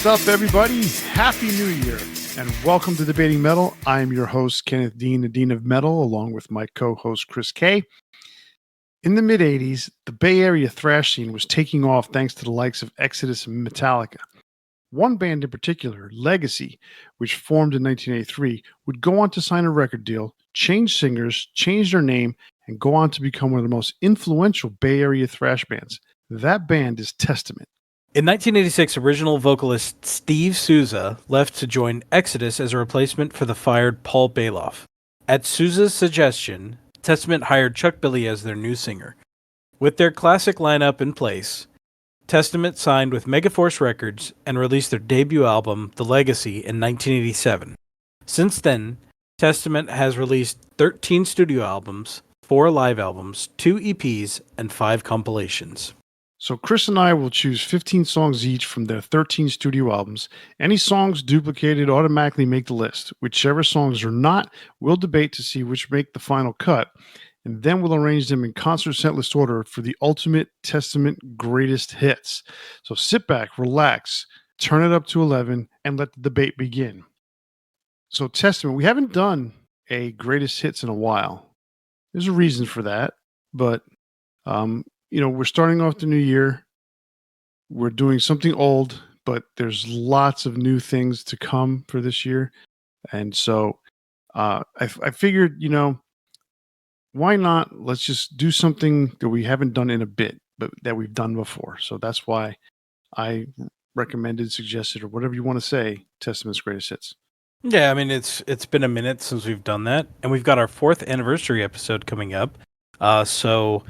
What's up, everybody? Happy New Year, and welcome to Debating Metal. I am your host, Kenneth Dean, the Dean of Metal, along with my co-host, Chris K. In the mid-'80s, the Bay Area Thrash scene was taking off thanks to the likes of Exodus and Metallica. One band in particular, Legacy, which formed in 1983, would go on to sign a record deal, change singers, change their name, and go on to become one of the most influential Bay Area thrash bands. That band is Testament. In 1986, original vocalist Steve Souza left to join Exodus as a replacement for the fired Paul Baloff. At Souza's suggestion, Testament hired Chuck Billy as their new singer. With their classic lineup in place, Testament signed with Megaforce Records and released their debut album, The Legacy, in 1987. Since then, Testament has released 13 studio albums, 4 live albums, 2 EPs, and 5 compilations. So Chris and I will choose 15 songs each from their 13 studio albums. Any songs duplicated automatically make the list. Whichever songs are not, we'll debate to see which make the final cut, and then we'll arrange them in concert set list order for the ultimate Testament greatest hits. So sit back, relax, turn it up to 11, and let the debate begin. So Testament, we haven't done a greatest hits in a while. There's a reason for that, but we're starting off the new year. We're doing something old, but there's lots of new things to come for this year. And so I figured, why not? Let's just do something that we haven't done in a bit, but that we've done before. So that's why I recommended, suggested, or whatever you want to say, Testament's greatest hits. Yeah, I mean, it's been a minute since we've done that, and we've got our 4th anniversary episode coming up. So,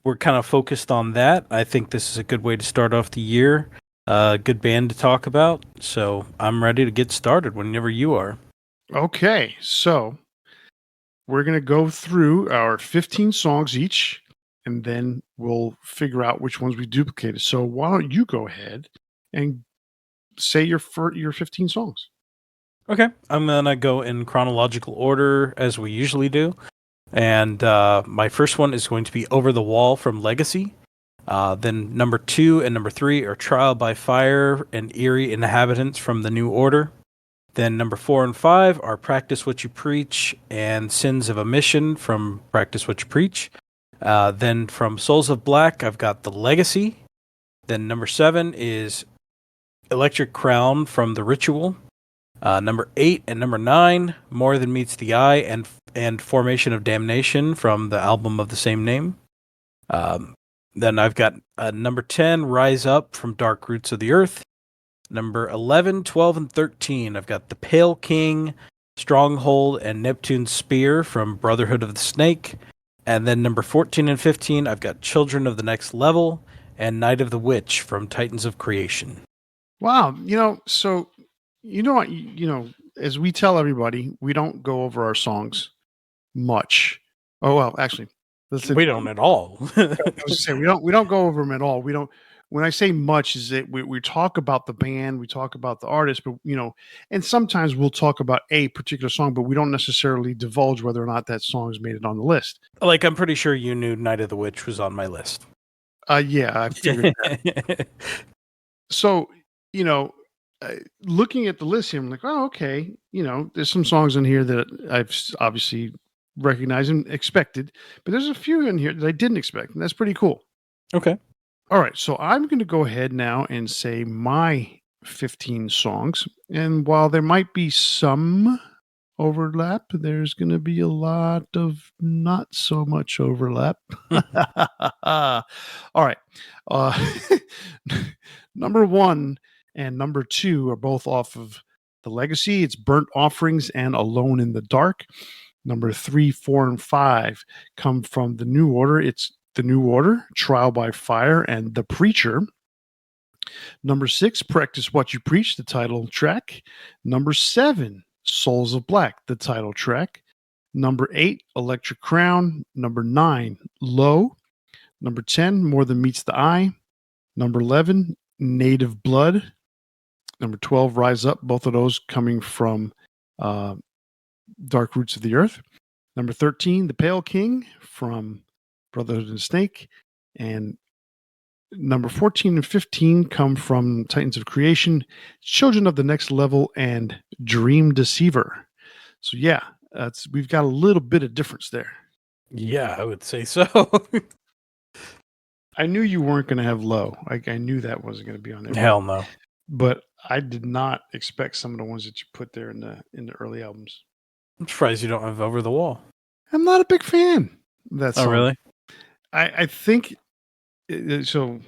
we're kind of focused on that. I think this is a good way to start off the year. Good band to talk about. So I'm ready to get started whenever you are. Okay, so we're going to go through our 15 songs each, and then we'll figure out which ones we duplicated. So why don't you go ahead and say your 15 songs? Okay, I'm going to go in chronological order as we usually do. And my first one is going to be Over the Wall from Legacy. Then number 2 and number 3 are Trial by Fire and Eerie Inhabitants from the New Order. Then number 4 and 5 are Practice What You Preach and Sins of Omission from Practice What You Preach. Then from Souls of Black, I've got The Legacy. Then number 7 is Electric Crown from The Ritual. Number 8 and number 9, More Than Meets the Eye and Formation of Damnation from the album of the same name. Then I've got number 10, Rise Up from Dark Roots of the Earth. Number 11, 12, and 13, I've got The Pale King, Stronghold, and Neptune's Spear from Brotherhood of the Snake. And then number 14 and 15, I've got Children of the Next Level and Night of the Witch from Titans of Creation. Wow, so what, as we tell everybody, we don't go over our songs much. Oh well, actually, we don't at all. I was saying, we don't go over them at all. We don't. When I say much, is that we talk about the band, we talk about the artist, but and sometimes we'll talk about a particular song, but we don't necessarily divulge whether or not that song's made it on the list. Like, I'm pretty sure you knew Night of the Witch was on my list. Yeah, I figured that. So, looking at the list here, I'm like, oh, okay. There's some songs in here that I've obviously recognized and expected, but there's a few in here that I didn't expect, and that's pretty cool. Okay. All right, so I'm going to go ahead now and say my 15 songs, and while there might be some overlap, there's going to be a lot of not so much overlap. All right. Number 1 and number 2 are both off of The Legacy. It's Burnt Offerings and Alone in the Dark. Number 3, 4, and 5 come from The New Order. It's The New Order, Trial by Fire, and The Preacher. Number 6, Practice What You Preach, the title track. Number 7, Souls of Black, the title track. Number 8, Electric Crown. Number 9, Low. Number 10, More Than Meets the Eye. Number 11, Native Blood. Number 12, Rise Up. Both of those coming from Dark Roots of the Earth. Number 13, The Pale King from Brotherhood of the Snake. And Number 14 and 15 come from Titans of Creation, Children of the Next Level, and Dream Deceiver. So yeah, we've got a little bit of difference there. Yeah, I would say so. I knew you weren't going to have Low. I knew that wasn't going to be on there. Hell no. But I did not expect some of the ones that you put there in the early albums. I'm surprised you don't have Over the Wall. I'm not a big fan of that song. Oh, really? I think so.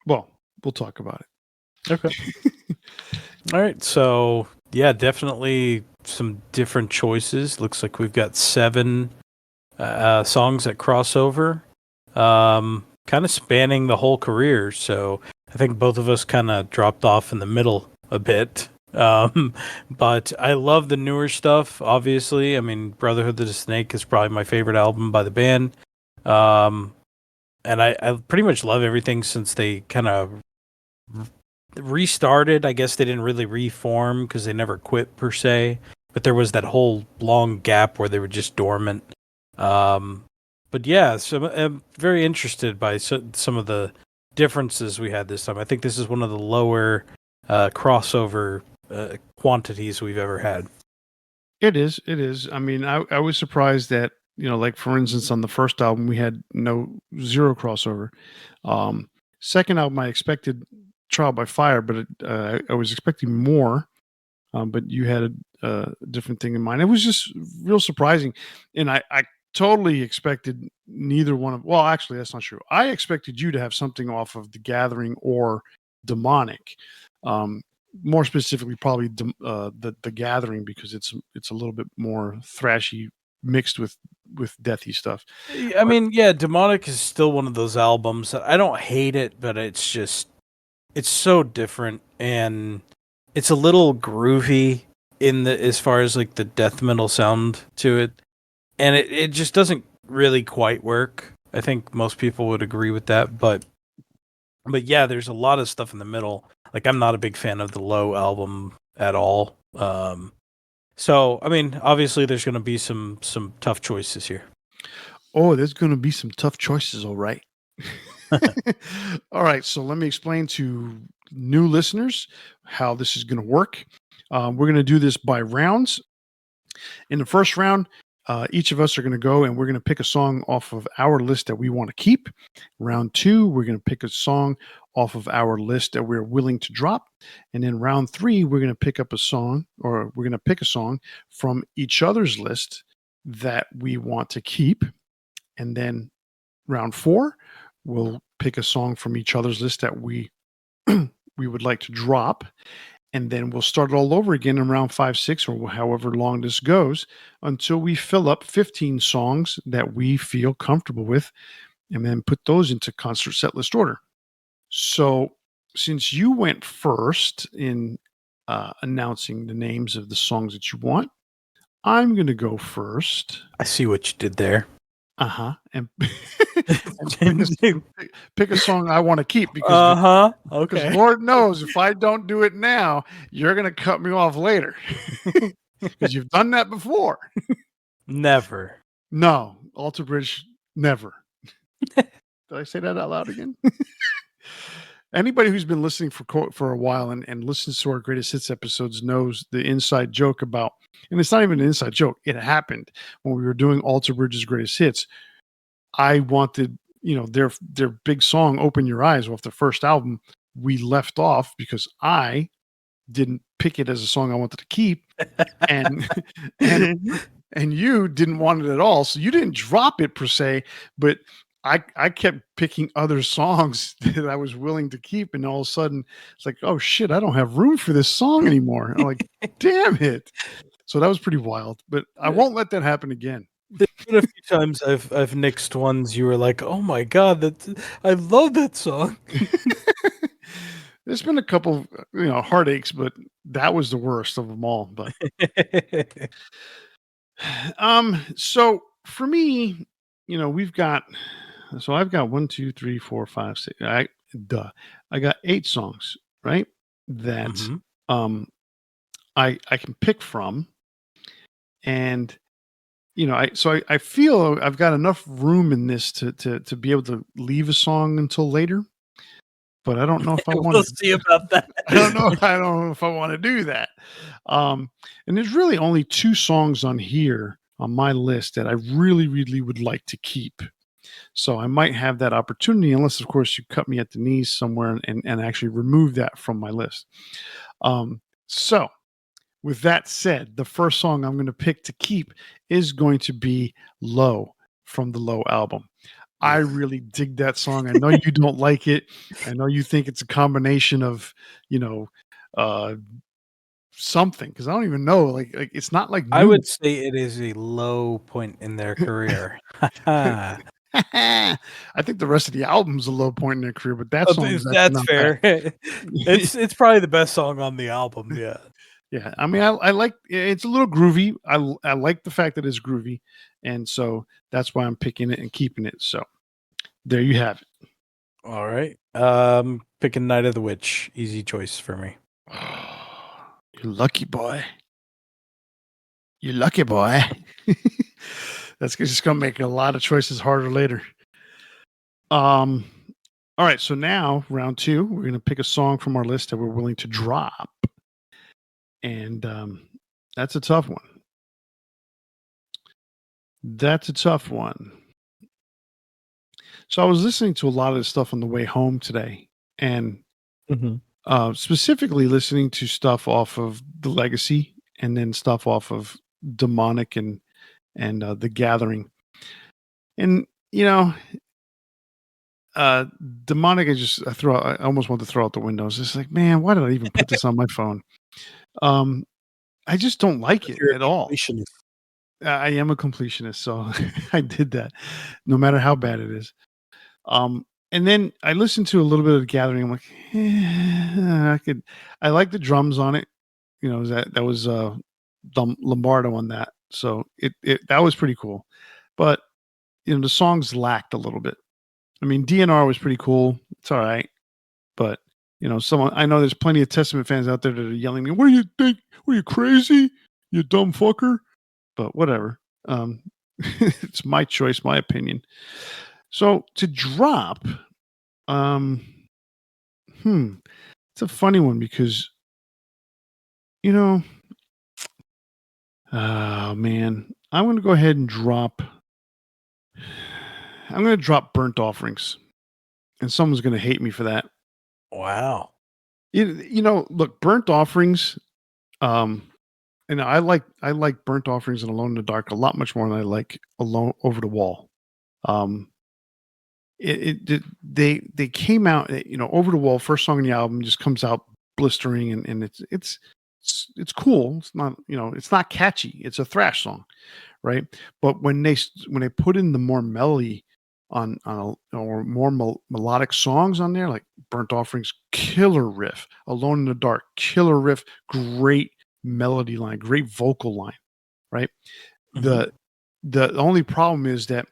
Well, we'll talk about it. Okay. All right. So, yeah, definitely some different choices. Looks like we've got 7 songs that cross over, kind of spanning the whole career. So I think both of us kind of dropped off in the middle a bit. But I love the newer stuff, obviously. I mean, Brotherhood of the Snake is probably my favorite album by the band. And I pretty much love everything since they kind of restarted. I guess they didn't really reform because they never quit per se, but there was that whole long gap where they were just dormant. But yeah, so I'm very interested by some of the differences we had this time. I think this is one of the lower crossover quantities we've ever had. It is. It is. I mean, I was surprised that, like for instance, on the first album, we had zero crossover. Second album, I expected Trial by Fire, but I was expecting more. But you had a different thing in mind. It was just real surprising. And I totally expected neither one of, well, actually, that's not true. I expected you to have something off of The Gathering or Demonic. More specifically, probably the Gathering, because it's a little bit more thrashy mixed with deathy stuff. I mean, yeah, Demonic is still one of those albums that I don't hate it, but it's so different, and it's a little groovy as far as like the death metal sound to it, and it just doesn't really quite work. I think most people would agree with that, but yeah, there's a lot of stuff in the middle. Like, I'm not a big fan of the Low album at all. So, I mean, obviously there's going to be some tough choices here. Oh, there's going to be some tough choices, all right. All right, so let me explain to new listeners how this is going to work. We're going to do this by rounds. In the first round, each of us are going to go and we're going to pick a song off of our list that we want to keep. Round 2, we're going to pick a song off of our list that we're willing to drop. And then round 3, we're going to pick a song from each other's list that we want to keep. And then round 4, we'll pick a song from each other's list that we would like to drop. And then we'll start it all over again in round 5, 6, or however long this goes, until we fill up 15 songs that we feel comfortable with, and then put those into concert set list order. So since you went first in announcing the names of the songs that you want, I'm going to go first. I see what you did there. And pick a song I want to keep, because okay. Lord knows if I don't do it now, you're going to cut me off later, because you've done that before. Never. No, Alter Bridge, never. Did I say that out loud again? Anybody who's been listening for a while and listens to our Greatest Hits episodes knows the inside joke about, and it's not even an inside joke, it happened when we were doing Alter Bridge's Greatest Hits. I wanted, their big song, Open Your Eyes, off the first album, we left off because I didn't pick it as a song I wanted to keep, and you didn't want it at all, so you didn't drop it per se, but I kept picking other songs that I was willing to keep, and all of a sudden it's like, oh shit, I don't have room for this song anymore. I'm like, damn it. So that was pretty wild, but I won't let that happen again. There's been a few times I've nixed ones you were like, oh my god, I love that song. There's been a couple, heartaches, but that was the worst of them all. But so for me, I've got 1, 2, 3, 4, 5, 6. I got 8 songs, right? That I can pick from, and I feel I've got enough room in this to be able to leave a song until later. but I don't know if I want We'll to. see about that. I don't know. I don't know if I want to do that. And there's really only 2 songs on here on my list that I really, really would like to keep. So I might have that opportunity, unless, of course, you cut me at the knees somewhere and actually remove that from my list. So with that said, the first song I'm going to pick to keep is going to be Low from the Low album. I really dig that song. I know you don't like it. I know you think it's a combination of, something, because I don't even know. Like it's not like I new. would say it is a low point in their career. I think the rest of the album's a low point in their career, but that song is actually That's not fair. bad. It's probably the best song on the album. Yeah. Yeah, I mean, I like it's a little groovy. I like the fact that it's groovy, and so that's why I'm picking it and keeping it. So there you have it. All right. Picking Night of the Witch. Easy choice for me. You lucky boy. You lucky boy. That's just gonna make a lot of choices harder later. All right, so now round 2, we're gonna pick a song from our list that we're willing to drop, and that's a tough one. That's a tough one. So I was listening to a lot of this stuff on the way home today, and specifically listening to stuff off of The Legacy, and then stuff off of Demonic and The Gathering. And Demonic, I almost want to throw out the windows. It's like, man, why did I even put this on my phone? I just don't like it at all. I am a completionist, so I did that, no matter how bad it is. And then I listened to a little bit of The Gathering. I'm like, I like the drums on it. That was Lombardo on that, so that was pretty cool. But the songs lacked a little bit. I mean, DNR was pretty cool. It's all right, but I know there's plenty of Testament fans out there that are yelling at me. What do you think? Were you crazy? You dumb fucker. But whatever. It's my choice, my opinion. So to drop, it's a funny one because, oh man, I'm going to go ahead and drop. I'm going to drop Burnt Offerings, and someone's going to hate me for that. Wow. Look, Burnt Offerings, and I like Burnt Offerings and Alone in the Dark a lot much more than I like Alone Over the Wall. They came out, Over the Wall, first song on the album, just comes out blistering, and it's cool. It's not, it's not catchy. It's a thrash song, right? But when they put in the more melody or more melodic songs on there, like Burnt Offerings, killer riff, Alone in the Dark, killer riff, great melody line, great vocal line, right? The only problem is that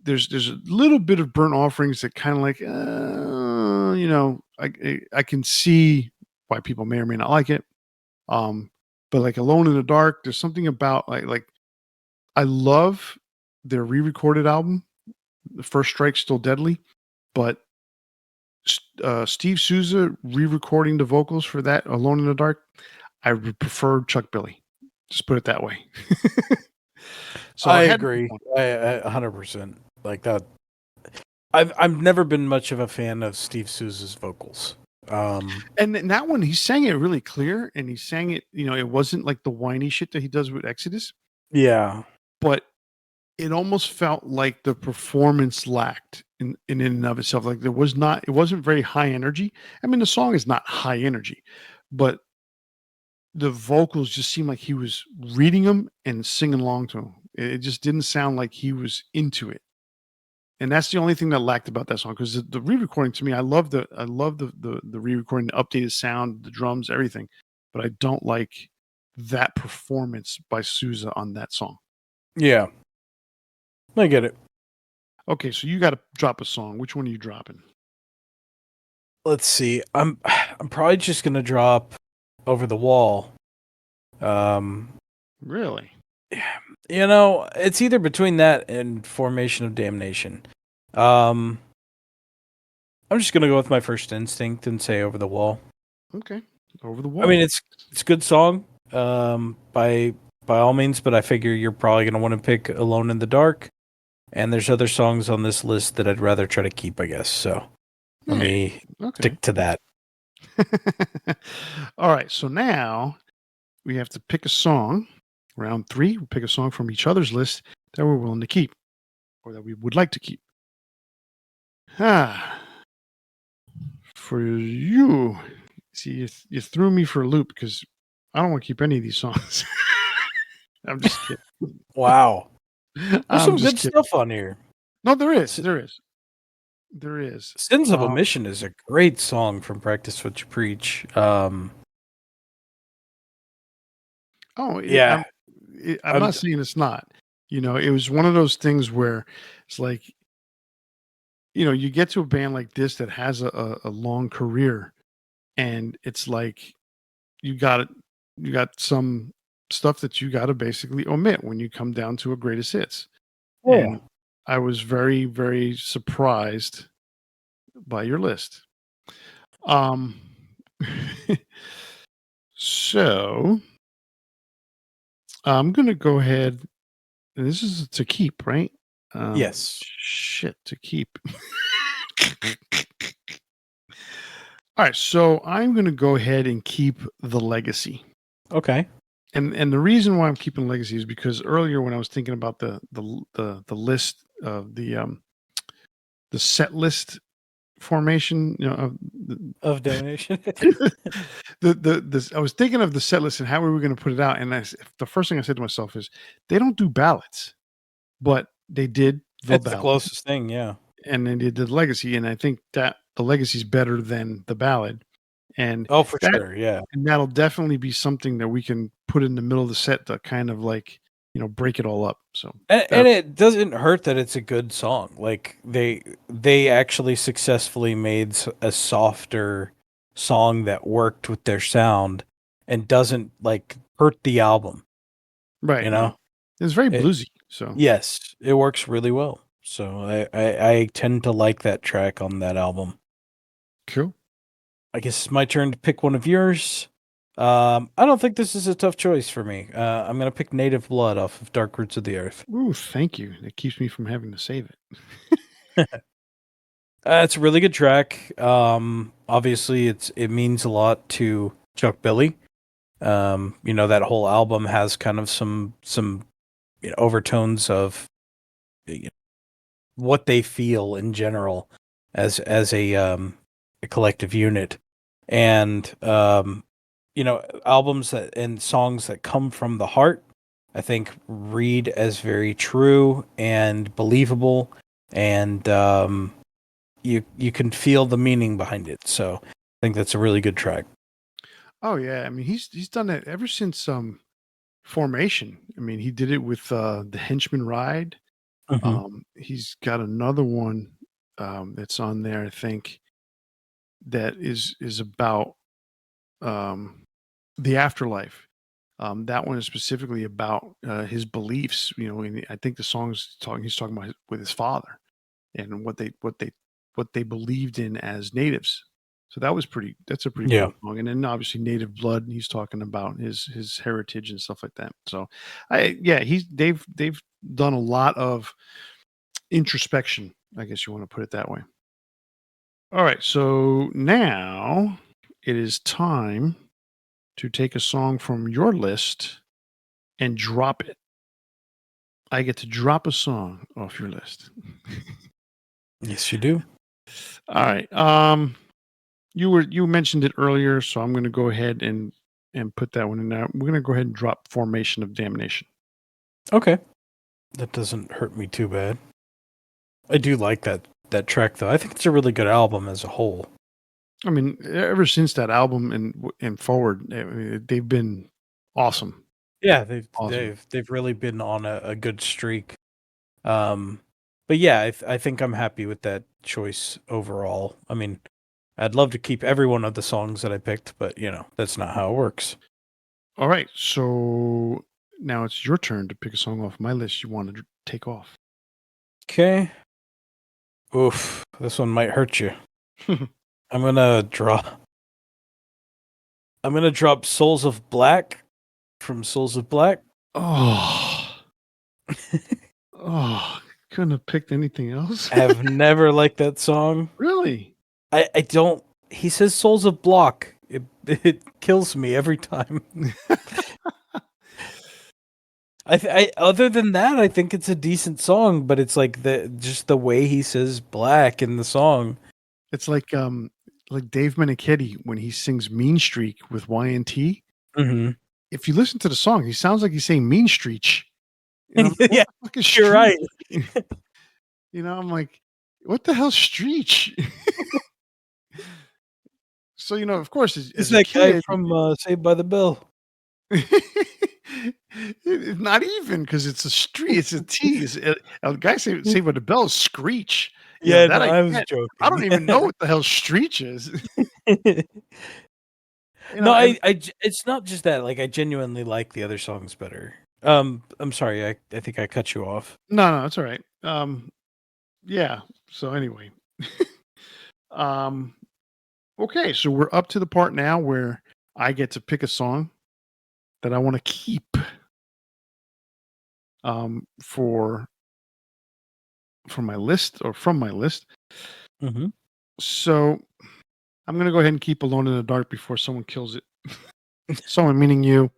there's a little bit of Burnt Offerings that kind of like, I can see why people may or may not like it. But like Alone in the Dark, there's something about like I love their re-recorded album, The First Strike Still Deadly, but Steve Souza re-recording the vocals for that Alone in the Dark, I would prefer Chuck Billy. Just put it that way. So I agree. I 100% like that. I've never been much of a fan of Steve Souza's vocals. And in that one, he sang it really clear, and he sang it, it wasn't like the whiny shit that he does with Exodus. Yeah. But it almost felt like the performance lacked in and of itself. Like it wasn't very high energy. I mean, the song is not high energy, but the vocals just seemed like he was reading them and singing along to them. It just didn't sound like he was into it. And that's the only thing that lacked about that song, because the re-recording, to me, I love the re-recording, the updated sound, the drums, everything, but I don't like that performance by Souza on that song. Yeah, I get it. Okay, so you got to drop a song. Which one are you dropping? Let's see. I'm probably just gonna drop Over the Wall. Really? It's either between that and Formation of Damnation. I I'm just gonna go with my first instinct and say Over the Wall. Okay. Over the Wall. I mean, it's a good song, by all means, but I figure you're probably gonna want to pick Alone in the Dark, and there's other songs on this list that I'd rather try to keep, I guess. So let me stick to that. All right. So now we have to pick a song. Round 3, we'll pick a song from each other's list that we're willing to keep or that we would like to keep. For you, see, you threw me for a loop because I don't want to keep any of these songs. I'm just kidding. Wow. There's some good kidding. stuff on here. No, there is. Sins of Omission is a great song from Practice What You Preach. Yeah. I'm not saying it's not. It was one of those things where it's like, you get to a band like this that has a long career, and it's like you got some stuff that you got to basically omit when you come down to a greatest hits. Yeah. And I was very, very surprised by your list. So I'm going to go ahead, and this is to keep, right? Yes. Shit, to keep. All right, so I'm going to go ahead and keep The Legacy. Okay. And the reason why I'm keeping Legacy is because earlier when I was thinking about the list of the set list formation, of donation. I was thinking of the set list and how we were going to put it out, and the first thing I said to myself is they don't do ballads, but they did That's the closest thing, yeah. And then they did Legacy, and I think that the Legacy is better than the ballad. And for sure, yeah. And that'll definitely be something that we can put in the middle of the set to kind of like, break it all up. So and it doesn't hurt that it's a good song. Like they actually successfully made a softer song that worked with their sound and doesn't like hurt the album. Right. It's very bluesy. So yes, it works really well. So I tend to like that track on that album. Cool. I guess it's my turn to pick one of yours. I don't think this is a tough choice for me. I'm going to pick Native Blood off of Dark Roots of the Earth. Ooh, thank you. That keeps me from having to save it. It's a really good track. Obviously, it means a lot to Chuck Billy. That whole album has kind of some overtones of what they feel in general as a collective unit, and albums and songs that come from the heart, I think read as very true and believable, and you can feel the meaning behind it. So I think that's a really good track. Oh yeah, I mean he's done that ever since Formation. I mean he did it with the Henchman Ride. Mm-hmm. He's got another one that's on there, I think, that is about the afterlife. That one is specifically about his beliefs. And I think the song's he's talking about with his father and what they believed in as natives. So that's a pretty cool song. And then obviously Native Blood, he's talking about his heritage and stuff like that. So they've done a lot of introspection, I guess you want to put it that way. All right, so now it is time to take a song from your list and drop it. I get to drop a song off your list. Yes, you do. All right. You mentioned it earlier, so I'm going to go ahead and put that one in there. We're going to go ahead and drop Formation of Damnation. Okay. That doesn't hurt me too bad. I do like that track, though. I think it's a really good album as a whole. I mean, ever since that album and forward, they've been awesome. Yeah, they've really been on a good streak. But yeah, I think I'm happy with that choice overall. I mean, I'd love to keep every one of the songs that I picked, but that's not how it works. All right, so now it's your turn to pick a song off my list you want to take off. Okay. Oof, this one might hurt you. I'm gonna drop Souls of Black from Souls of Black. Oh, couldn't have picked anything else. Have never liked that song. Really? I don't. He says Souls of Block. It kills me every time. I other than that, I think it's a decent song, but it's like the way he says black in the song. It's like Dave Meniketti when he sings Mean Streak with YNT. Mm-hmm. If you listen to the song, he sounds like he's saying Mean Streak. And I'm like, Yeah, what the fuck is you're right. I'm like, what the hell Streech? So, of course, Is as a that guy kid, from Saved by the Bell? it's not even because it's a street. It's a T. A guy say by the bell is Screech. Yeah, That no, I I was get. joking. I don't even know what the hell Screech is. No, it's not just that. Like, I genuinely like the other songs better. I'm sorry. I think I cut you off. No, it's all right. Yeah. So anyway, okay. So we're up to the part now where I get to pick a song that I want to keep. For my list or from my list. Mm-hmm. So I'm gonna go ahead and keep Alone in the Dark before someone kills it. Someone meaning you.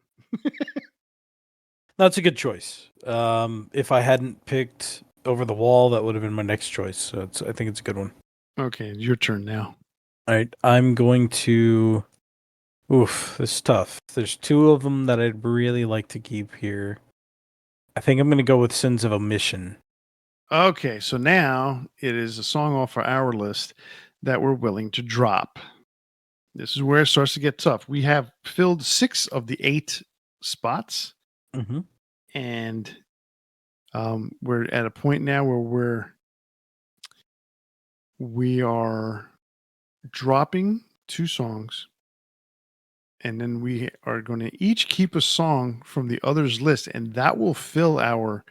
That's a good choice. If I hadn't picked Over the Wall, that would have been my next choice. So I think it's a good one. Okay, your turn now. All right, I'm going to. Oof, this is tough. There's two of them that I'd really like to keep here. I think I'm going to go with Sins of Omission. Okay, so now it is a song off our list that we're willing to drop. This is where it starts to get tough. We have filled 6 of the 8 spots, Mm-hmm. and we're at a point now where we are dropping 2 songs, and then we are going to each keep a song from the other's list, and that will fill our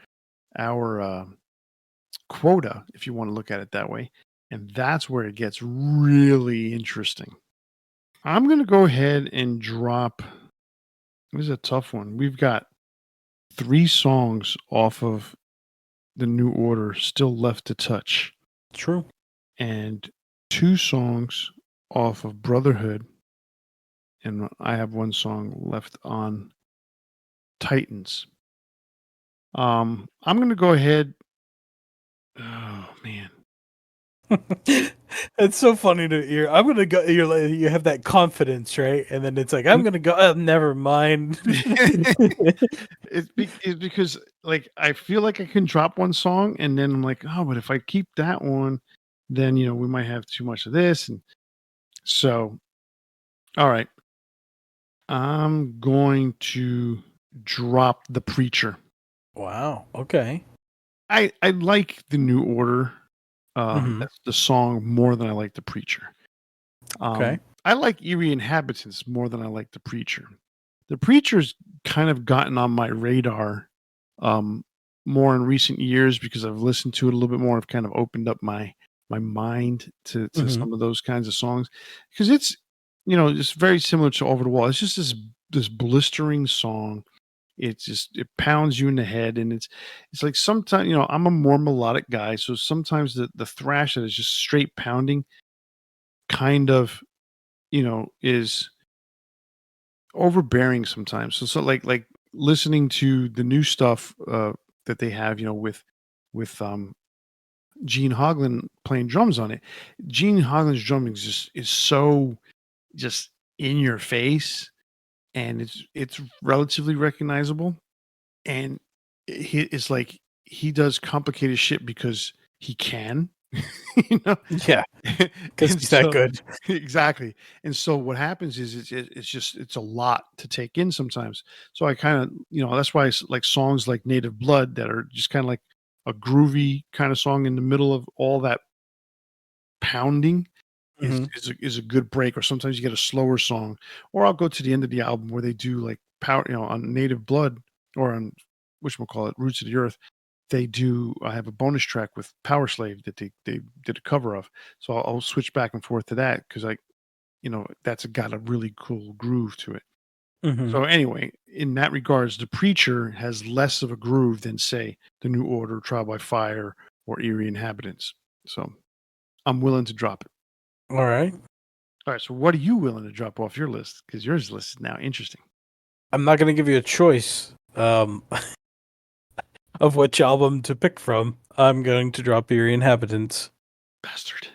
quota, if you want to look at it that way. And that's where it gets really interesting. I'm going to go ahead and drop. This is a tough one. We've got 3 songs off of the New Order still left to touch. True. And 2 songs off of Brotherhood. And I have 1 song left on Titans. I'm going to go ahead. Oh, man. It's so funny to hear. I'm gonna go. You're like, you have that confidence, right? And then it's like, I'm gonna go. Oh, never mind. It's because like I feel like I can drop 1 song, and then I'm like, oh, but if I keep that one, then we might have too much of this, and so, all right, I'm going to drop The Preacher. Wow. Okay. I like the New Order. Mhm. That's the song more than I like The Preacher. Okay. I like Eerie Inhabitants more than I like The Preacher. The Preacher's kind of gotten on my radar more in recent years because I've listened to it a little bit more. I've kind of opened up my mind to Mhm. some of those kinds of songs because it's just very similar to Over the Wall. It's just this blistering song. It pounds you in the head, and it's like sometimes I'm a more melodic guy, so sometimes the thrash that is just straight pounding kind of is overbearing sometimes. So like listening to the new stuff that they have, with Gene Hoglan playing drums on it. Gene Hoglan's drumming is so just in your face, and it's relatively recognizable. And it's like he does complicated shit because he can. Yeah, because And he's that good. exactly. And so what happens is it's a lot to take in sometimes. So I kind of that's why it's like songs like Native Blood that are just kind of like a groovy kind of song in the middle of all that pounding Mhm. is a good break. Or sometimes you get a slower song, or I'll go to the end of the album where they do like power on Native Blood or on whatchamacallit, Roots of the Earth. I have a bonus track with Power Slave that they did a cover of. So I'll switch back and forth to that because that's got a really cool groove to it. Mhm. So anyway, in that regards, the Preacher has less of a groove than say the New Order, Trial by Fire, or Eerie Inhabitants. So I'm willing to drop it. All right. All right. So what are you willing to drop off your list? Because yours list is now interesting. I'm not going to give you a choice of which album to pick from. I'm going to drop Eerie Inhabitants. Bastard.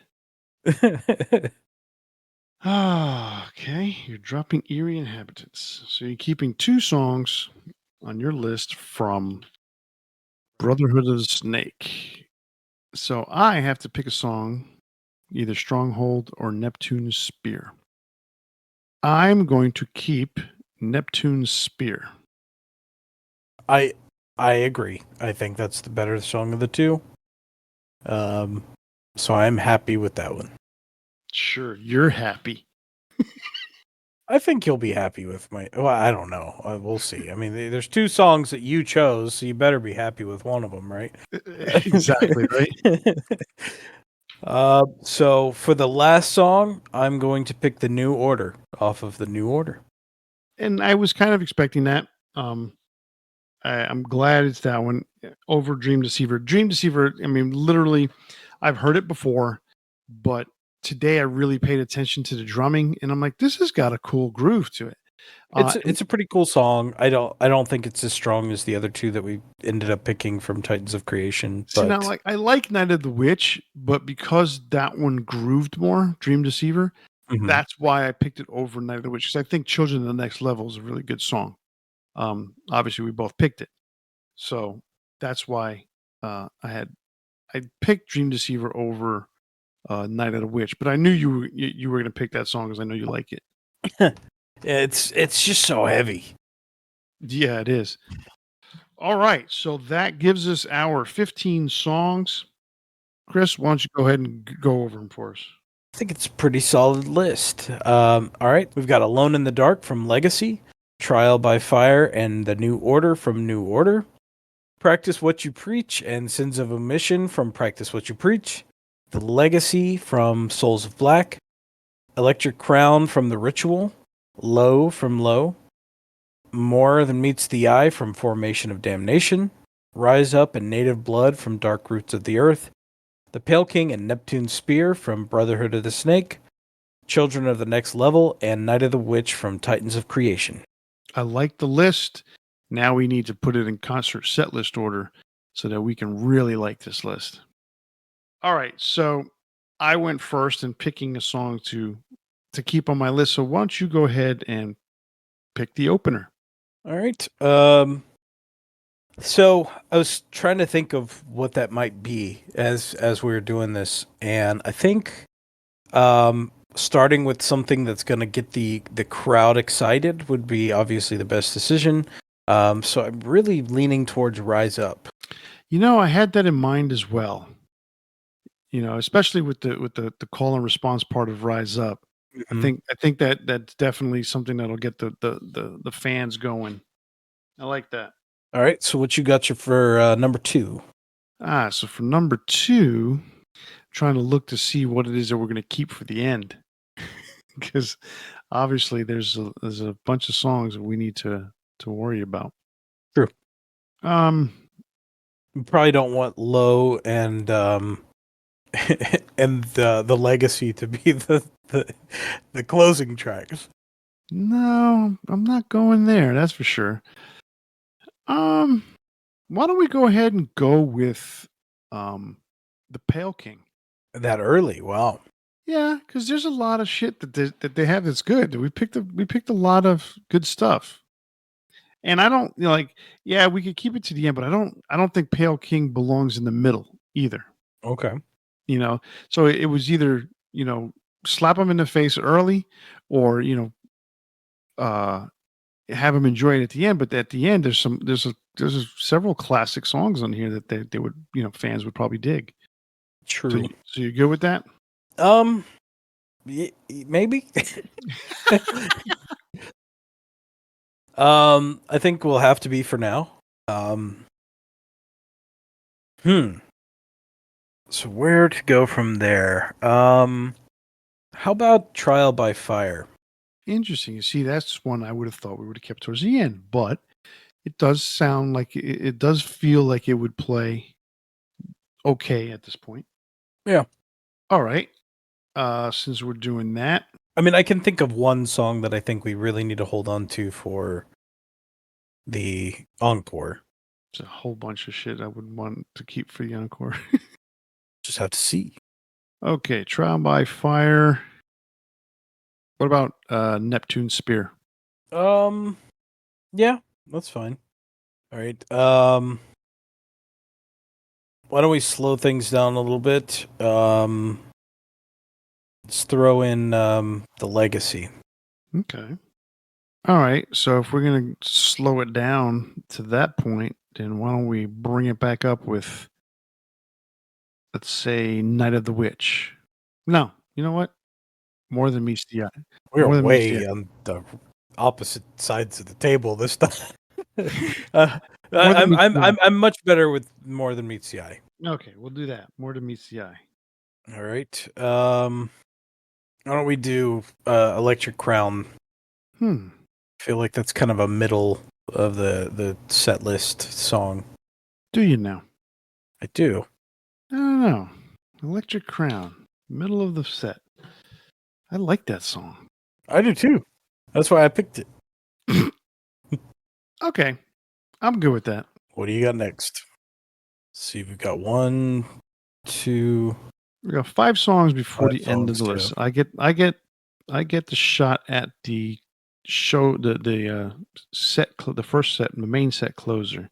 Okay, you're dropping Eerie Inhabitants. So you're keeping 2 songs on your list from Brotherhood of the Snake. So I have to pick a song, either Stronghold or Neptune's Spear. I'm going to keep Neptune's Spear. I agree. I think that's the better song of the two. So I'm happy with that one. Sure, you're happy. I think you'll be happy with my. Well, I don't know. We'll see. I mean, there's 2 songs that you chose, so you better be happy with one of them, right? Exactly, right? So for the last song, I'm going to pick The New Order off of The New Order. And I was kind of expecting that. I'm glad it's that one over Dream Deceiver. Dream Deceiver, I mean, literally, I've heard it before, but today I really paid attention to the drumming, and I'm like, this has got a cool groove to it. It's a pretty cool song. I don't think it's as strong as the other 2 that we ended up picking from Titans of Creation. See, But now, like, I like Night of the Witch, but because that one grooved more, Dream Deceiver, that's why I picked it over Night of the Witch, because I think Children of the Next Level is a really good song. Obviously, we both picked it, so that's why I picked Dream Deceiver over Night of the Witch. But I knew you were going to pick that song because I know you like it. it's just so heavy. Yeah, it is. All right, so that gives us our 15 songs. Chris, why don't you go ahead and go over them for us? I think it's a pretty solid list. All right, we've got Alone in the Dark from Legacy, Trial by Fire and The New Order from New Order, Practice What You Preach and Sins of Omission from Practice What You Preach, The Legacy from Souls of Black, Electric Crown from The Ritual, Low from Low, More Than Meets the Eye from Formation of Damnation, Rise Up and Native Blood from Dark Roots of the Earth, The Pale King and Neptune's Spear from Brotherhood of the Snake, Children of the Next Level, and Night of the Witch from Titans of Creation. I like the list. Now we need to put it in concert set list order so that we can really like this list. All right, so I went first in picking a song to keep on my list. So why don't you go ahead and pick the opener? All right. So I was trying to think of what that might be as we were doing this, and I think starting with something that's going to get the crowd excited would be obviously the best decision. So I'm really leaning towards Rise Up. I had that in mind as well. Especially with the call and response part of Rise Up. Mhm. I think that's definitely something that'll get the fans going. I like that. All right. So what you got for number 2? So for number 2, trying to look to see what it is that we're going to keep for the end, because obviously there's a bunch of songs that we need to worry about. True. Um, You probably don't want Low and and the Legacy to be the closing tracks. no, I'm not going there. That's for sure. Why don't we go ahead and go with the Pale King? That early, wow. Yeah, because there's a lot of shit that they have that's good. We picked a lot of good stuff, and I don't yeah, we could keep it to the end, but I don't think Pale King belongs in the middle either. Okay. So it was either slap him in the face early, or have them enjoy it at the end. But at the end, there's several classic songs on here that they would fans would probably dig. True. So you're good with that? Maybe. I think we'll have to be for now. So where to go from there? How about Trial by Fire? Interesting. You see, that's one I would have thought we would have kept towards the end, but it does sound like it does feel like it would play okay at this point. Yeah. All right. Since we're doing that, I mean, I can think of one song that I think we really need to hold on to for the encore. it's a whole bunch of shit I would want to keep for the encore. Just have to see. Okay, Trial by Fire. What about Neptune Spear? Yeah, that's fine. All right. Why don't we slow things down a little bit? Let's throw in the Legacy. Okay. All right. So if we're going to slow it down to that point, then why don't we bring it back up with, let's say, Night of the Witch? No, you know what? More Than Meets the Eye. We're More Than Meets the way Eye. on the opposite sides of the table this time. More Than Meets the Eye. I'm much better with More Than Meets the Eye. Okay, we'll do that. More Than Meets the Eye. All right. Why don't we do Electric Crown? I feel like that's kind of a middle of the set list song. Do you now? I do. I don't know. Electric Crown, middle of the set. I like that song. I do too. That's why I picked it. Okay, I'm good with that. What do you got next? Let's see, we've got 1, 2. We got 5 songs before 5 the end of the songs, list. I get the shot at the show, the set, the first set, the main set closer.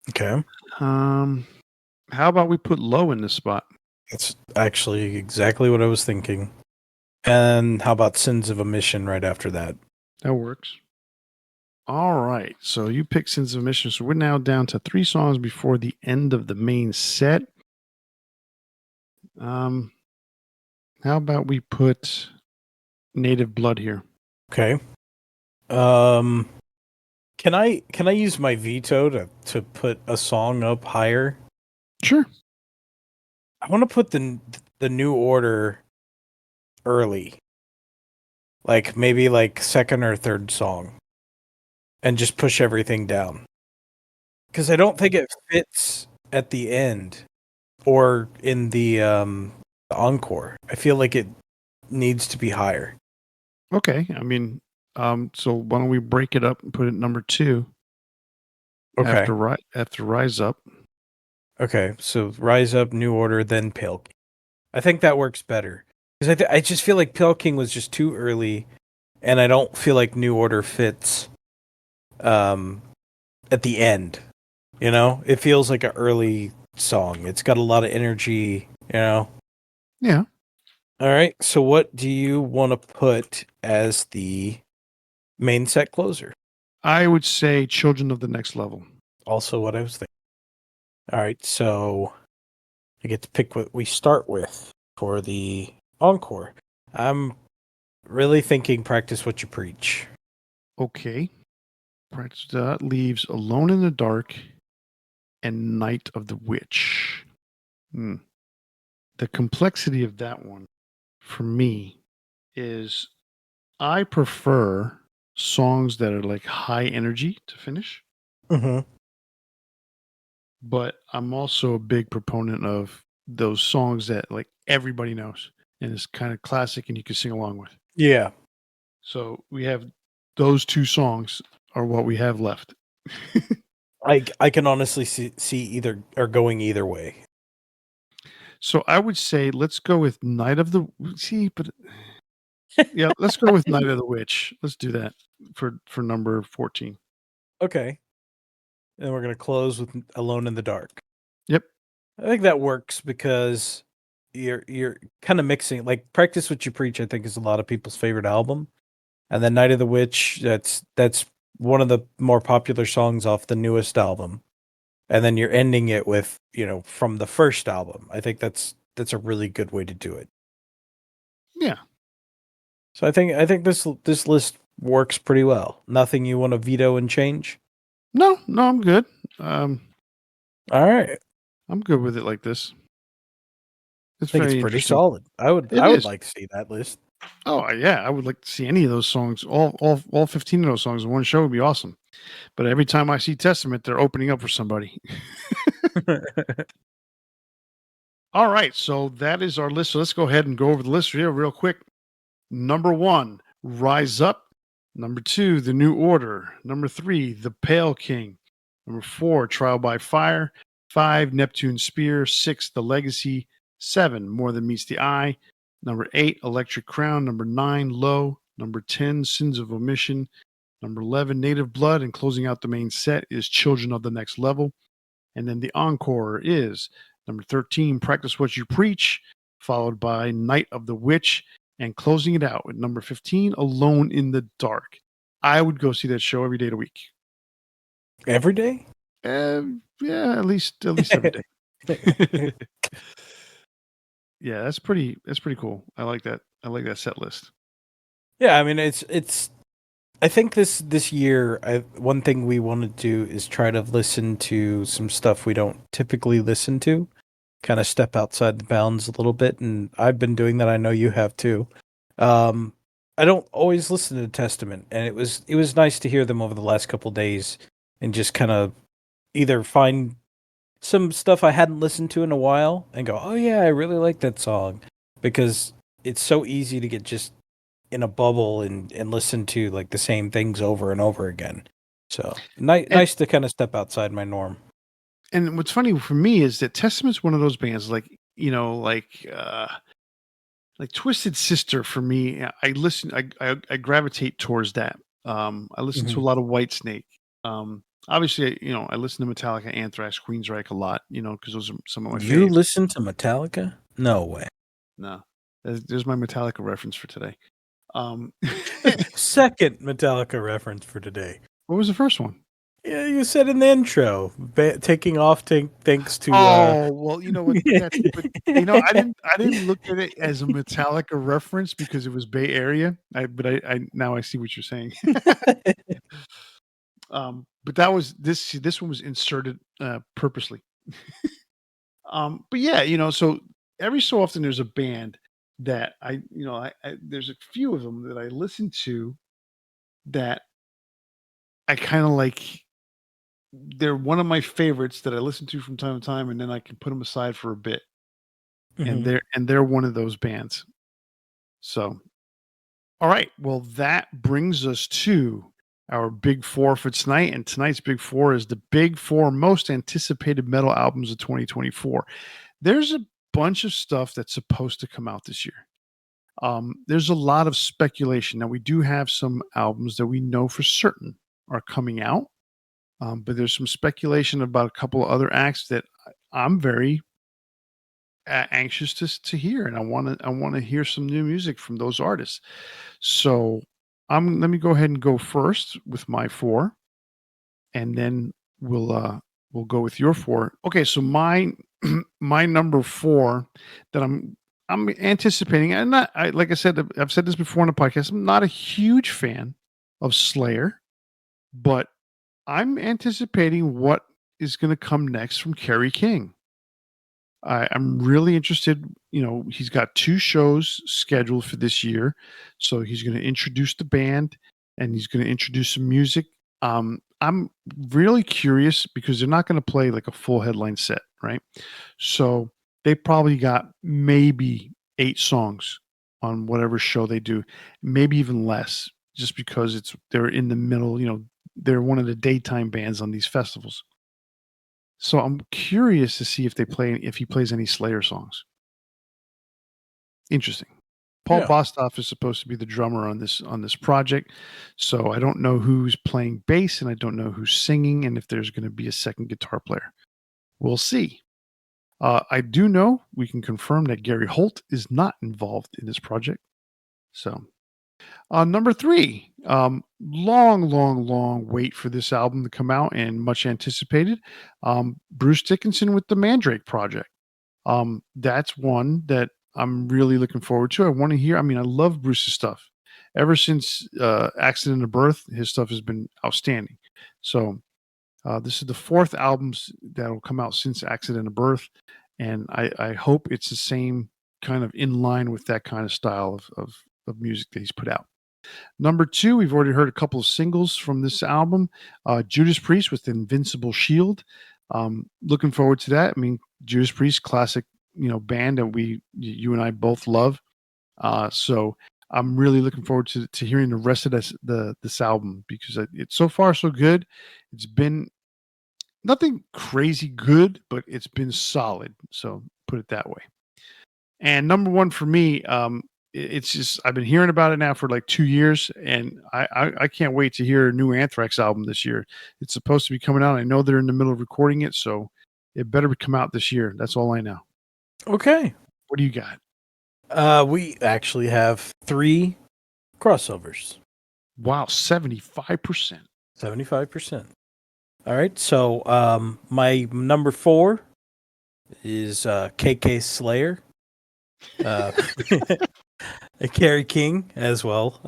Okay. How about we put Low in this spot? That's actually exactly what I was thinking. And how about Sins of Omission right after that? That works. All right. So you pick Sins of Omission. So we're now down to 3 songs before the end of the main set. How about we put Native Blood here? Okay. Can I use my veto to put a song up higher? Sure. I want to put the New Order early. Like maybe like second or third song. And just push everything down. Because I don't think it fits at the end or in the encore. I feel like it needs to be higher. Okay. I mean, so why don't we break it up and put it number 2? Okay. After Rise Up. Okay. So Rise Up, New Order, then Pale King. I think that works better. Because I just feel like Pale King was just too early, and I don't feel like New Order fits at the end. You know? It feels like an early song. It's got a lot of energy, you know? Yeah. All right. So what do you want to put as the main set closer? I would say Children of the Next Level. Also what I was thinking. All right. So I get to pick what we start with for the encore. I'm really thinking Practice What You Preach. Okay. That leaves Alone in the Dark and Night of the Witch. The complexity of that one for me is I prefer songs that are like high energy to finish. Mm-hmm. But I'm also a big proponent of those songs that like everybody knows and it's kind of classic and you can sing along with. Yeah. So we have those 2 songs are what we have left. I can honestly see either or going either way. So I would say let's go with Night of the yeah, let's go with Night of the Witch. Let's do that for number 14. Okay. And we're gonna close with Alone in the Dark. Yep. I think that works because you're kind of mixing, like Practice What You Preach, I think is a lot of people's favorite album. And then Night of the Witch, that's one of the more popular songs off the newest album. And then you're ending it with, you know, from the first album. I think that's a really good way to do it. Yeah. So I think this list works pretty well. Nothing you want to veto and change? No, I'm good. All right. I'm good with it like this. I It's think it's very pretty interesting. solid. I would It I would is. like to see that list. Oh yeah, I would like to see any of those songs. All 15 of those songs in one show would be awesome. But every time I see Testament, they're opening up for somebody. All right, so that is our list. So let's go ahead and go over the list here real quick. Number 1, Rise Up. Number 2, The New Order. Number 3, The Pale King. Number 4, Trial by Fire. 5, Neptune Spear. 6, The Legacy. 7, More Than Meets the Eye. Number 8, Electric Crown. Number 9, Low. Number 10, Sins of Omission. Number 11, Native Blood. And closing out the main set is Children of the Next Level. And then the encore is number 13, Practice What You Preach, followed by Night of the Witch, and closing it out with number 15, Alone in the Dark. I would go see that show every day of the week. Every day? Yeah, at least every day. Yeah, that's pretty cool. I like that. I like that set list. Yeah, I mean it's I think this year one thing we want to do is try to listen to some stuff we don't typically listen to, kind of step outside the bounds a little bit, and I've been doing that. I know you have too. I don't always listen to Testament, and it was nice to hear them over the last couple days and just kind of either find some stuff I hadn't listened to in a while and go, "Oh yeah, I really like that song," because it's so easy to get just in a bubble and listen to like the same things over and over again. So nice to kind of step outside my norm. And what's funny for me is that Testament's one of those bands like, like Twisted Sister for me. I listen, I gravitate towards that. I listen to a lot of Whitesnake. Obviously, I listen to Metallica, Anthrax, Queensryche a lot, because those are some of my You faves. listen to Metallica? No way. No, there's my Metallica reference for today. Second Metallica reference for today. What was the first one? Yeah, you said in the intro, taking off thanks to. Oh well, you know what? I didn't look at it as a Metallica reference because it was Bay Area. I now I see what you're saying. But that was this one was inserted purposely. But yeah, so every so often there's a band that I there's a few of them that I listen to that I kind of like. They're one of my favorites that I listen to from time to time, and then I can put them aside for a bit. And they're one of those bands. So, all right. Well, that brings us to our big four for tonight. And tonight's big four is the big four most anticipated metal albums of 2024. There's a bunch of stuff that's supposed to come out this year. There's a lot of speculation. Now, we do have some albums that we know for certain are coming out. But there's some speculation about a couple of other acts that I'm very anxious to hear, and I want to hear some new music from those artists. So let me go ahead and go first with my four, and then we'll go with your four. Okay, so my my number four that I'm anticipating, and like I said, I've said this before on the podcast. I'm not a huge fan of Slayer, but I'm anticipating what is going to come next from Kerry King. I'm really interested. He's got 2 shows scheduled for this year. So he's going to introduce the band and he's going to introduce some music. I'm really curious because they're not going to play like a full headline set, right? So they probably got maybe 8 songs on whatever show they do, maybe even less, just because they're in the middle, they're one of the daytime bands on these festivals. So I'm curious to see if he plays any Slayer songs. Interesting. Paul Baloff is supposed to be the drummer on this project. So I don't know who's playing bass and I don't know who's singing and if there's going to be a second guitar player. We'll see. I do know we can confirm that Gary Holt is not involved in this project. So number 3, long wait for this album to come out and much anticipated. Bruce Dickinson with the Mandrake Project. That's one that I'm really looking forward to. I want to hear. I mean, I love Bruce's stuff. Ever since Accident of Birth, his stuff has been outstanding. So This is the fourth album that will come out since Accident of Birth, and I hope it's the same kind of in line with that kind of style of music that he's put out. Number 2, we've already heard a couple of singles from this album. Judas Priest with Invincible Shield. Looking forward to that. I mean, Judas Priest, classic, band that you and I both love. So I'm really looking forward to hearing the rest of this album, because it's so far so good. It's been nothing crazy good, but it's been solid. So put it that way. And number 1 for me, it's just I've been hearing about it now for like 2 years, and I can't wait to hear a new Anthrax album this year. It's supposed to be coming out. I know they're in the middle of recording it, so it better come out this year. That's all I know. Okay. What do you got? We actually have 3 crossovers. Wow, 75%. 75%. All right. So my number 4 is KK Slayer. Kerry King as well.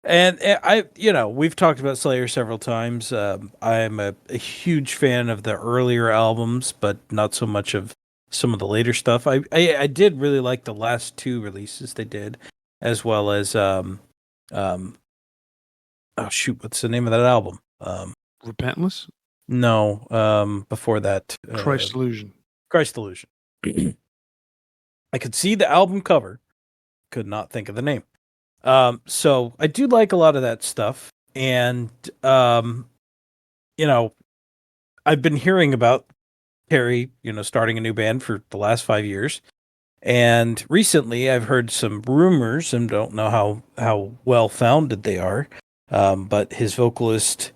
And I, we've talked about Slayer several times. I'm a huge fan of the earlier albums, but not so much of some of the later stuff. I did really like the last 2 releases they did, as well as oh shoot, what's the name of that album? Repentless? No, before that, Christ Illusion. Christ Illusion. I could see the album cover, could not think of the name. So I do like a lot of that stuff, and I've been hearing about Terry, starting a new band for the last 5 years, and recently I've heard some rumors, and don't know how well founded they are, but his vocalist,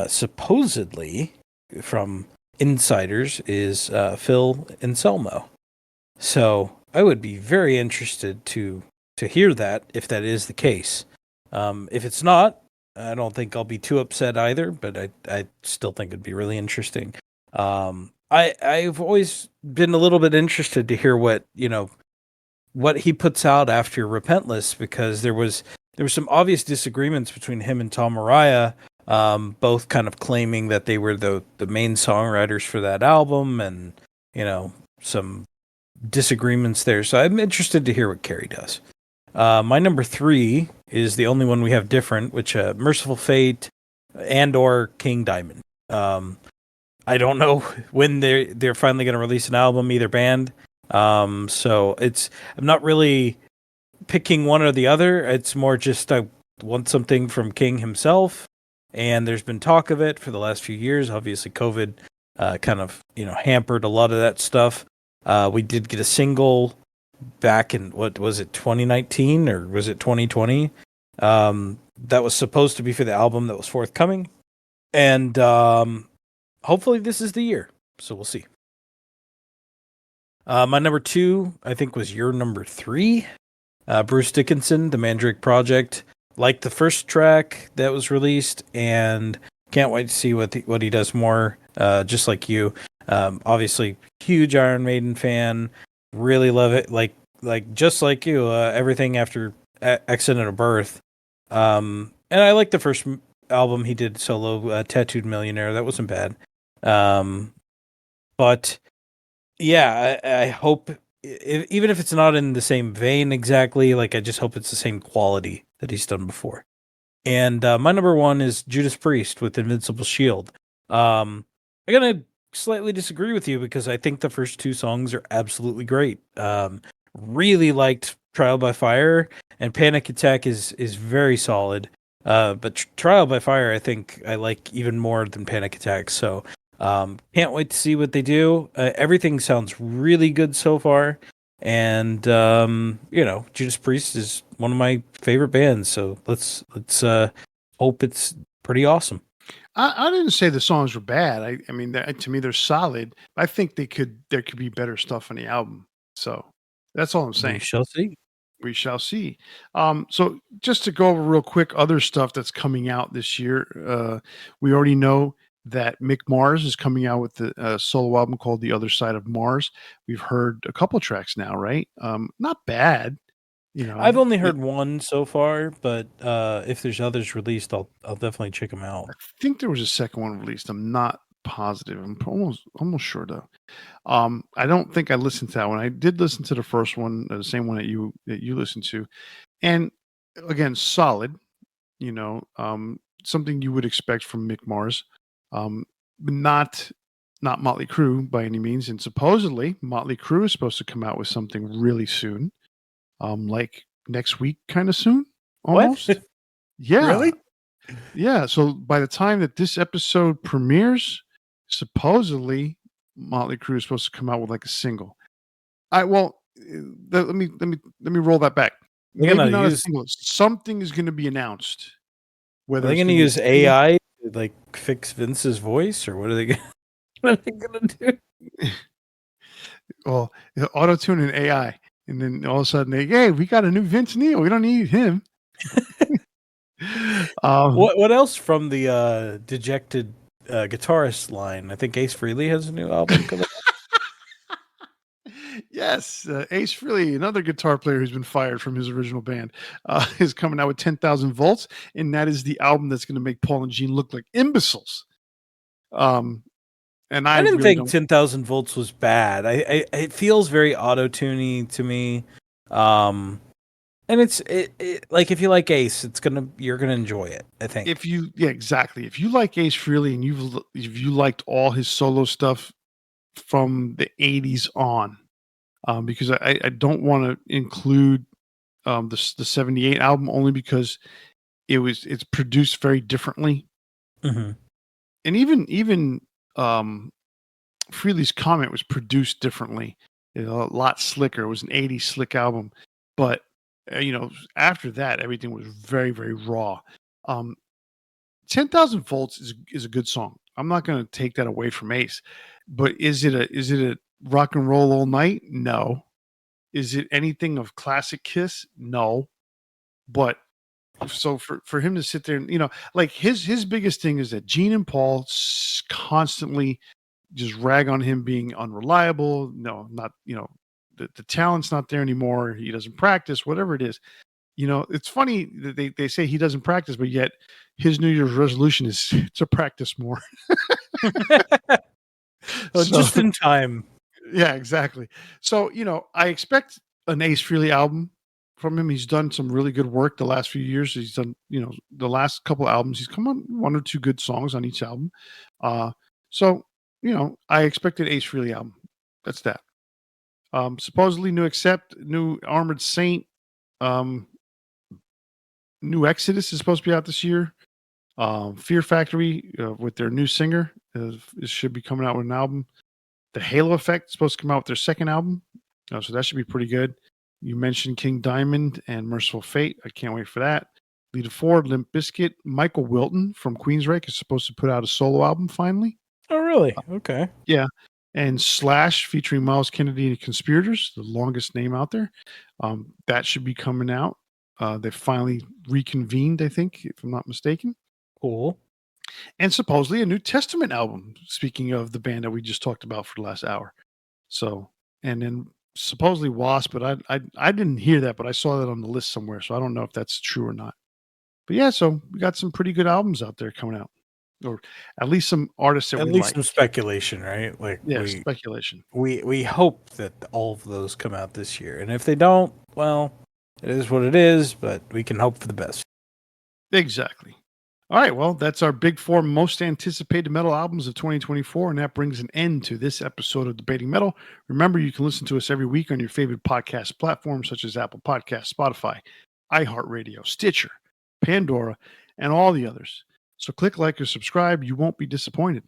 supposedly from insiders, is Phil Anselmo. So I would be very interested to hear that, if that is the case. If it's not, I don't think I'll be too upset either, but I still think it'd be really interesting. I've always been a little bit interested to hear what he puts out after Repentless, because there was some obvious disagreements between him and Tom Araya, both kind of claiming that they were the main songwriters for that album, and some disagreements there. So I'm interested to hear what Kerry does. My number 3 is the only one we have different, which Merciful Fate and or King Diamond. I don't know when they're finally going to release an album, either band. So I'm not really picking one or the other. It's more just I want something from King himself, and there's been talk of it for the last few years. Obviously, COVID kind of hampered a lot of that stuff. We did get a single back in, what was it, 2019 or was it 2020? That was supposed to be for the album that was forthcoming. And hopefully this is the year. So we'll see. My number 2, I think, was your number 3. Bruce Dickinson, The Mandrake Project. Like the first track that was released, and can't wait to see what he does more. Just like you. Obviously, huge Iron Maiden fan. Really love it. Like just like you, everything after Accident of Birth. And I like the first album he did solo, Tattooed Millionaire. That wasn't bad. But yeah, I hope, even if it's not in the same vein exactly, I just hope it's the same quality that he's done before. And my number 1 is Judas Priest with Invincible Shield. I'm gonna slightly disagree with you, because I think the first 2 songs are absolutely great. Really liked Trial by Fire, and Panic Attack is very solid. But Trial by Fire, I think I like even more than Panic Attack. So can't wait to see what they do. Everything sounds really good so far. And Judas Priest is one of my favorite bands. So let's hope it's pretty awesome. I didn't say the songs were bad. I mean, to me, they're solid. I think there could be better stuff on the album. So that's all I'm saying. We shall see. We shall see. So just to go over real quick, other stuff that's coming out this year. We already know that Mick Mars is coming out with a solo album called The Other Side of Mars. We've heard a couple tracks now, right? Not bad. I've only heard one so far, but if there's others released, I'll definitely check them out. I think there was a second one released. I'm not positive. I'm almost sure though. I don't think I listened to that one. I did listen to the first one, the same one that you listened to, and again, solid. Something you would expect from Mick Mars, but not Motley Crue by any means. And supposedly, Motley Crue is supposed to come out with something really soon, like next week, kind of soon, almost. What? Yeah, Really? yeah. So by the time that this episode premieres, supposedly Motley Crue is supposed to come out with like a single. Let me roll that back. They're Maybe gonna not a use. single. Something is going to be announced. Are Whether they it's gonna gonna be a use single- AI to like fix Vince's voice, or what are they gonna? What are they gonna do? well, auto tune and AI, and then all of a sudden hey, we got a new Vince Neil. We don't need him. What else from the dejected guitarist line? I think Ace Frehley has a new album coming. Yes, Ace Frehley, another guitar player who's been fired from his original band, is coming out with 10,000 Volts, and that is the album that's going to make Paul and Gene look like imbeciles. And I didn't really think don't. 10,000 volts was bad. I it feels very auto-tuney to me. And it's like if you like Ace, you're gonna enjoy it. I think. Exactly. If you like Ace Frehley and if you liked all his solo stuff from the 80s on, because I don't want to include the 78 album only because it's produced very differently. Mm-hmm. And even Frehley's Comment was produced differently, a lot slicker. It was an 80s slick album, but after that, everything was very, very raw. 10,000 Volts is a good song. I'm not going to take that away from Ace, but is it a rock and roll all night? No. Is it anything of classic Kiss? No. But so for him to sit there and like his biggest thing is that Gene and Paul constantly just rag on him being unreliable. No, not the talent's not there anymore. He doesn't practice, whatever it is. It's funny that they say he doesn't practice, but yet his New Year's resolution is to practice more. Just in time. Yeah, exactly. So, I expect an Ace Frehley album from him. He's done some really good work the last few years. He's done, the last couple albums. He's come on one or two good songs on each album. So, I expected Ace Frehley album. That's that. Supposedly new Armored Saint, new Exodus is supposed to be out this year. Fear Factory with their new singer should be coming out with an album. The Halo Effect is supposed to come out with their second album, so that should be pretty good. You mentioned King Diamond and Merciful Fate. I can't wait for that. Lita Ford, Limp Bizkit, Michael Wilton from Queensryche is supposed to put out a solo album finally. Oh, really? Okay. Yeah. And Slash featuring Miles Kennedy and Conspirators, the longest name out there. That should be coming out. They finally reconvened, I think, if I'm not mistaken. Cool. And supposedly a New Testament album, speaking of the band that we just talked about for the last hour. So, and then supposedly Wasp, but I didn't hear that, but I saw that on the list somewhere, so I don't know if that's true or not. But yeah, so we got some pretty good albums out there coming out, or at least some artists that at we least like. Some speculation, right? Like Speculation. We hope that all of those come out this year, and if they don't, well, it is what it is. But we can hope for the best. Exactly. All right, well, that's our big four most anticipated metal albums of 2024, and that brings an end to this episode of Debating Metal. Remember, you can listen to us every week on your favorite podcast platforms such as Apple Podcasts, Spotify, iHeartRadio, Stitcher, Pandora, and all the others. So click like or subscribe. You won't be disappointed.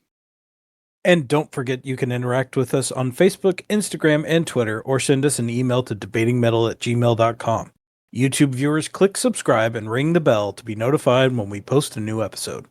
And don't forget you can interact with us on Facebook, Instagram, and Twitter, or send us an email to debatingmetal@gmail.com. YouTube viewers, click subscribe and ring the bell to be notified when we post a new episode.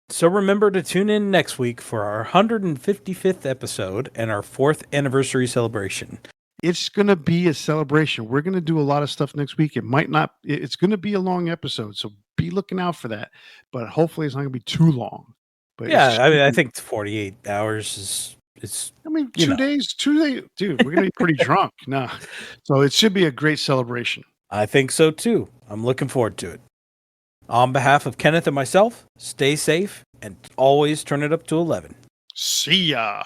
So remember to tune in next week for our 155th episode and our 4th anniversary celebration. It's going to be a celebration. We're going to do a lot of stuff next week. It's going to be a long episode, so be looking out for that. But hopefully it's not going to be too long. But yeah, I think 48 hours is 2 days, dude, we're going to be pretty drunk. No. So it should be a great celebration. I think so too. I'm looking forward to it. On behalf of Kenneth and myself, stay safe and always turn it up to 11. See ya.